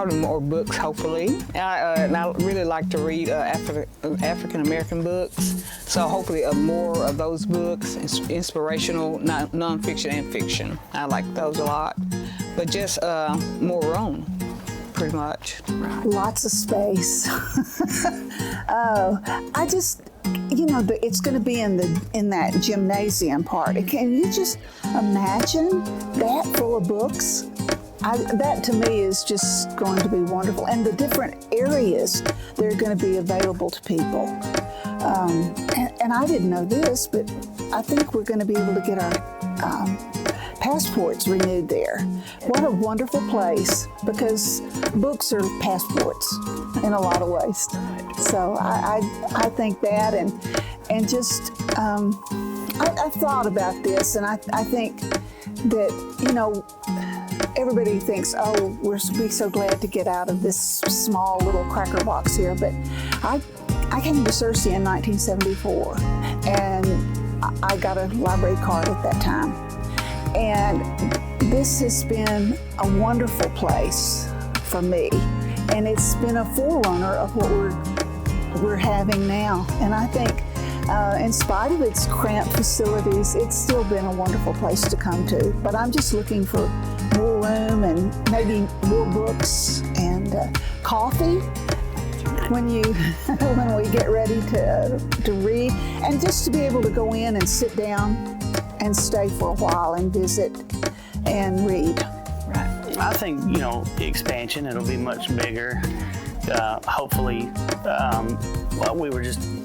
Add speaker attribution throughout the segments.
Speaker 1: probably more books, hopefully. And I really like to read African American books, so hopefully more of those books, inspirational, nonfiction and fiction. I like those a lot, but just more room, pretty much.
Speaker 2: Right. Lots of space. I just, you know, it's going to be in that gymnasium part. Can you just imagine that full of books? That to me is just going to be wonderful, and the different areas that are going to be available to people. And I didn't know this, but I think we're going to be able to get our passports renewed there. What a wonderful place, because books are passports in a lot of ways. So I think that, and just I've thought about this, and I think that, you know, everybody thinks, oh, we're so glad to get out of this small little cracker box here, but I came to Searcy in 1974, and I got a library card at that time. And this has been a wonderful place for me, and it's been a forerunner of what we're having now. And I think, in spite of its cramped facilities, it's still been a wonderful place to come to. But I'm just looking for more room and maybe more books and coffee when we get ready to read, and just to be able to go in and sit down and stay for a while and visit and read.
Speaker 3: Right. I think, you know, expansion, it'll be much bigger. Hopefully,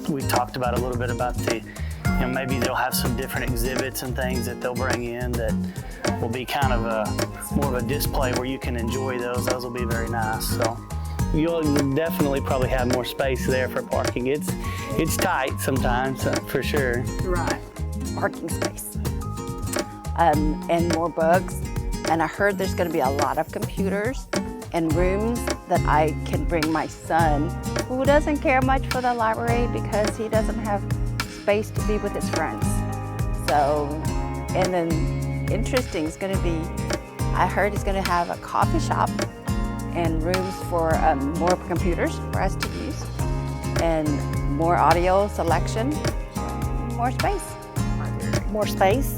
Speaker 3: we talked about a little bit about maybe they'll have some different exhibits and things that they'll bring in that will be kind of more of a display where you can enjoy those. Those will be very nice. So you'll definitely probably have more space there for parking. It's tight sometimes, for sure.
Speaker 4: Right. Parking space. And more books. And I heard there's going to be a lot of computers and rooms that I can bring my son, who doesn't care much for the library because he doesn't have space to be with his friends. So, and then interesting is going to be, I heard he's going to have a coffee shop and rooms for more computers for us to use, and more audio selection, more space.
Speaker 5: More space.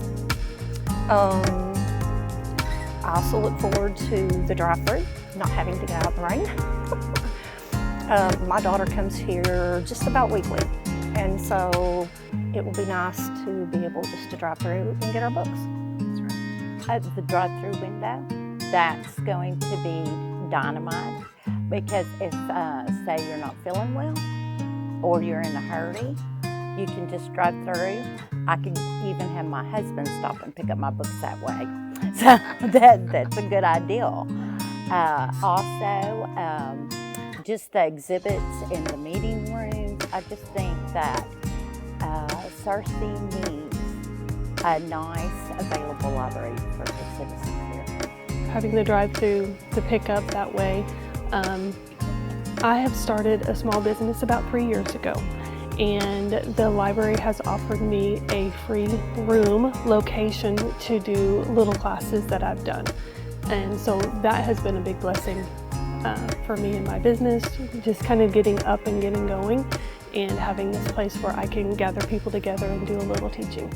Speaker 5: I also look forward to the drive-through, not having to get out in the rain. My daughter comes here just about weekly, and so it will be nice to be able just to drive through and get our books.
Speaker 6: That's right. The drive-through window, that's going to be dynamite, because if, say, you're not feeling well or you're in a hurry, you can just drive through. I can even have my husband stop and pick up my books that way. So that's a good idea. Also, just the exhibits in the meeting rooms, I just think that Searcy needs a nice, available library for the citizens here.
Speaker 7: Having the drive-through to pick up that way. I have started a small business about 3 years ago, and the library has offered me a free room location to do little classes that I've done. And so that has been a big blessing for me and my business, just kind of getting up and getting going and having this place where I can gather people together and do a little teaching.